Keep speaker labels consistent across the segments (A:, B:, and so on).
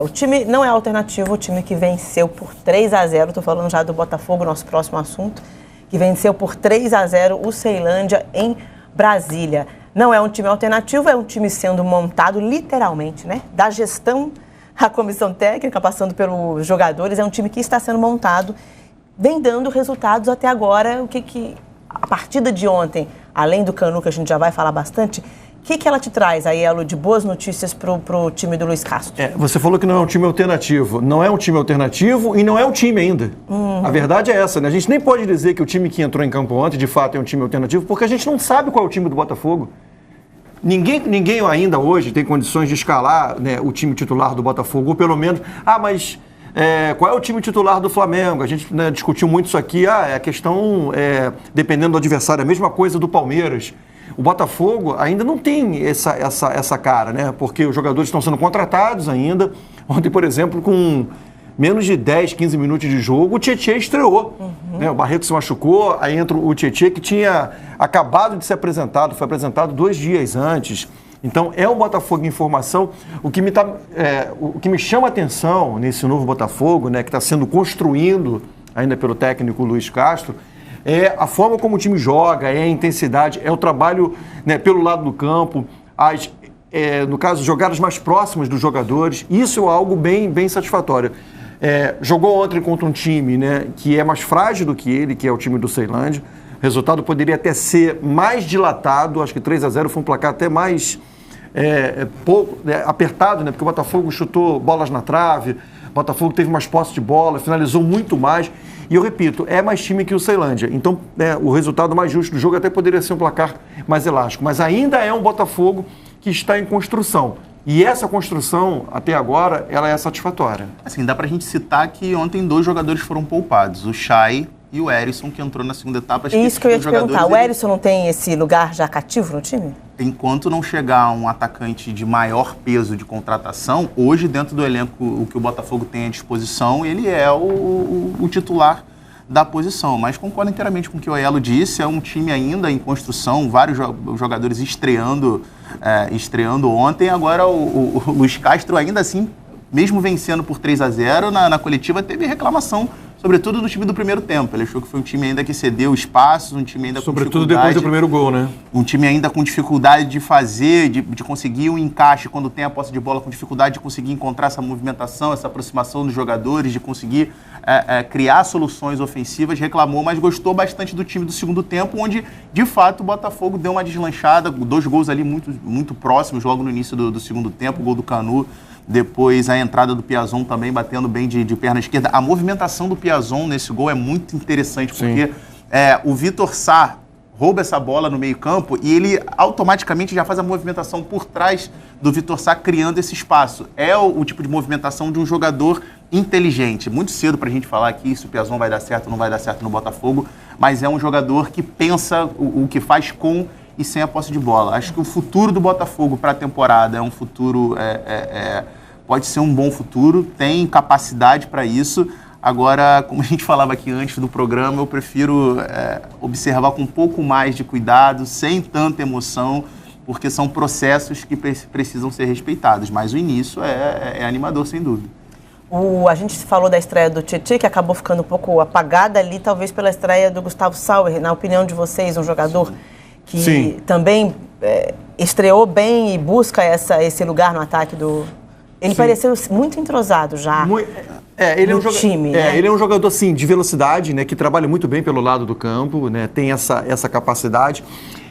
A: O time não é alternativo, o time que venceu por 3-0, estou falando já do Botafogo, nosso próximo assunto, que venceu por 3-0 o Ceilândia em Brasília. Não é um time alternativo, é um time sendo montado literalmente, né? Da gestão à comissão técnica, passando pelos jogadores, é um time que está sendo montado, vem dando resultados até agora. A partida de ontem, além do Canu, que a gente já vai falar bastante, o que ela te traz, aí, Elo, de boas notícias para o time do Luiz Castro?
B: Você falou que não é um time alternativo. Não é um time alternativo e não é um time ainda. A verdade é essa, né? A gente nem pode dizer que o time que entrou em campo ontem, de fato, é um time alternativo, porque a gente não sabe qual é o time do Botafogo. Ninguém ainda hoje tem condições de escalar, né, o time titular do Botafogo, ou pelo menos... mas qual é o time titular do Flamengo? A gente, né, discutiu muito isso aqui. É a questão, dependendo do adversário, a mesma coisa do Palmeiras. O Botafogo ainda não tem essa cara, né? Porque os jogadores estão sendo contratados ainda. Ontem, por exemplo, com menos de 10, 15 minutos de jogo, o Tietê estreou. Né? O Barreto se machucou, aí entra o Tietê, que tinha acabado de ser apresentado, foi apresentado 2 dias antes. Então, é um Botafogo em formação. O que me chama a atenção nesse novo Botafogo, né, que está sendo construído ainda pelo técnico Luiz Castro, é a forma como o time joga, é a intensidade, é o trabalho, né, pelo lado do campo, no caso, jogadas mais próximas dos jogadores. Isso é algo bem satisfatório. Jogou ontem contra um time, né, que é mais frágil do que ele, que é o time do Ceilândia. O resultado poderia até ser mais dilatado, acho que 3-0 foi um placar até mais apertado, né, porque o Botafogo chutou bolas na trave, o Botafogo teve mais posse de bola, finalizou muito mais. E eu repito, é mais time que o Ceilândia. Então, o resultado mais justo do jogo até poderia ser um placar mais elástico. Mas ainda é um Botafogo que está em construção. E essa construção, até agora, ela é satisfatória.
C: Assim, dá pra gente citar que ontem 2 jogadores foram poupados. O Chay e o Erisson, que entrou na segunda etapa.
A: Isso que eu ia te perguntar. O Erisson não tem esse lugar já cativo no time?
C: Enquanto não chegar um atacante de maior peso de contratação, hoje, dentro do elenco, o que o Botafogo tem à disposição, ele é o titular da posição. Mas concordo inteiramente com o que o Elo disse, é um time ainda em construção, vários jogadores estreando ontem. Agora o Luiz Castro, ainda assim, mesmo vencendo por 3-0, na coletiva teve reclamação, sobretudo no time do primeiro tempo. Ele achou que foi um time ainda que cedeu espaços, um time ainda com dificuldade.
B: Sobretudo depois do primeiro gol, né?
C: Um time ainda com dificuldade de fazer, de conseguir um encaixe quando tem a posse de bola, com dificuldade de conseguir encontrar essa movimentação, essa aproximação dos jogadores, de conseguir criar soluções ofensivas. Reclamou, mas gostou bastante do time do segundo tempo, onde, de fato, o Botafogo deu uma deslanchada, 2 gols ali muito, muito próximos, logo no início do segundo tempo, o gol do Canu. Depois a entrada do Piazon também batendo bem de perna esquerda. A movimentação do Piazon nesse gol é muito interessante, porque o Vitor Sá rouba essa bola no meio campo e ele automaticamente já faz a movimentação por trás do Vitor Sá, criando esse espaço. É o tipo de movimentação de um jogador inteligente. Muito cedo pra gente falar aqui se o Piazon vai dar certo ou não vai dar certo no Botafogo, mas é um jogador que pensa o que faz com e sem a posse de bola. Acho que o futuro do Botafogo para a temporada é um futuro, pode ser um bom futuro, tem capacidade para isso. Agora, como a gente falava aqui antes do programa, eu prefiro observar com um pouco mais de cuidado, sem tanta emoção, porque são processos que precisam ser respeitados. Mas o início é animador, sem dúvida.
A: A gente falou da estreia do Tietê, que acabou ficando um pouco apagada ali, talvez pela estreia do Gustavo Sauer. Na opinião de vocês, um jogador que também estreou bem e busca esse lugar no ataque do... Ele pareceu muito entrosado já no time. Né?
B: Ele é um jogador, assim, de velocidade, né, que trabalha muito bem pelo lado do campo, né, tem essa capacidade.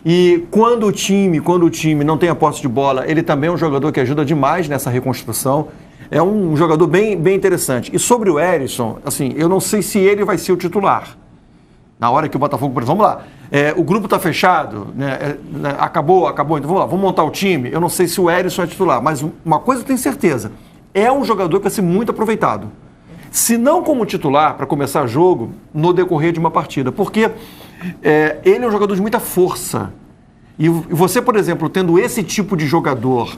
B: E quando o time não tem a posse de bola, ele também é um jogador que ajuda demais nessa reconstrução. É um jogador bem interessante. E sobre o Erisson, assim, eu não sei se ele vai ser o titular. Na hora que o Botafogo... Vamos lá. O grupo está fechado, né? Acabou, então vamos lá, vamos montar o time. Eu não sei se o Erisson é titular, mas uma coisa eu tenho certeza. É um jogador que vai ser muito aproveitado. Se não como titular, para começar o jogo, no decorrer de uma partida. Porque ele é um jogador de muita força. E você, por exemplo, tendo esse tipo de jogador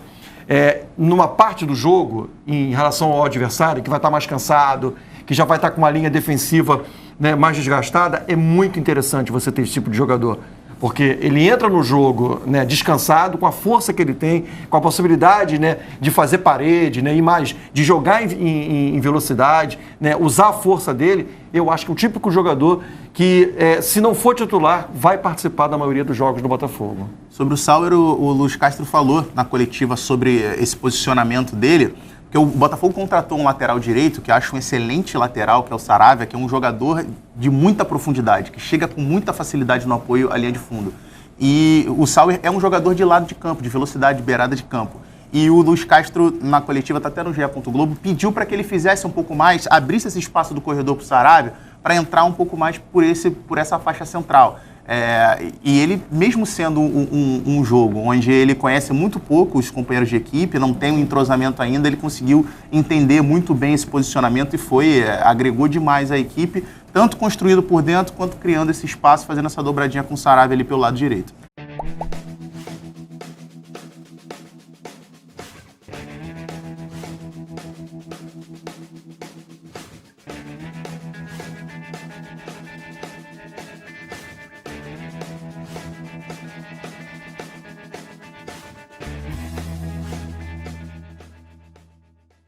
B: numa parte do jogo, em relação ao adversário, que vai estar mais cansado, que já vai estar com uma linha defensiva, né, mais desgastada, é muito interessante você ter esse tipo de jogador. Porque ele entra no jogo, né, descansado, com a força que ele tem, com a possibilidade, né, de fazer parede, né, e mais, de jogar em velocidade, né, usar a força dele. Eu acho que é um típico jogador que, se não for titular, vai participar da maioria dos jogos do Botafogo. Sobre o Sauer,
C: o Luiz Castro falou na coletiva sobre esse posicionamento dele, porque o Botafogo contratou um lateral direito, que acho um excelente lateral, que é o Saravia, que é um jogador de muita profundidade, que chega com muita facilidade no apoio à linha de fundo. E o Sauer é um jogador de lado de campo, de velocidade, de beirada de campo. E o Luiz Castro, na coletiva, está até no GE. Globo, pediu para que ele fizesse um pouco mais, abrisse esse espaço do corredor para o Saravia, para entrar um pouco mais por essa faixa central. E ele, mesmo sendo um jogo onde ele conhece muito pouco os companheiros de equipe, não tem um entrosamento ainda, ele conseguiu entender muito bem esse posicionamento e agregou demais a equipe, tanto construído por dentro quanto criando esse espaço, fazendo essa dobradinha com o Saravia ali pelo lado direito.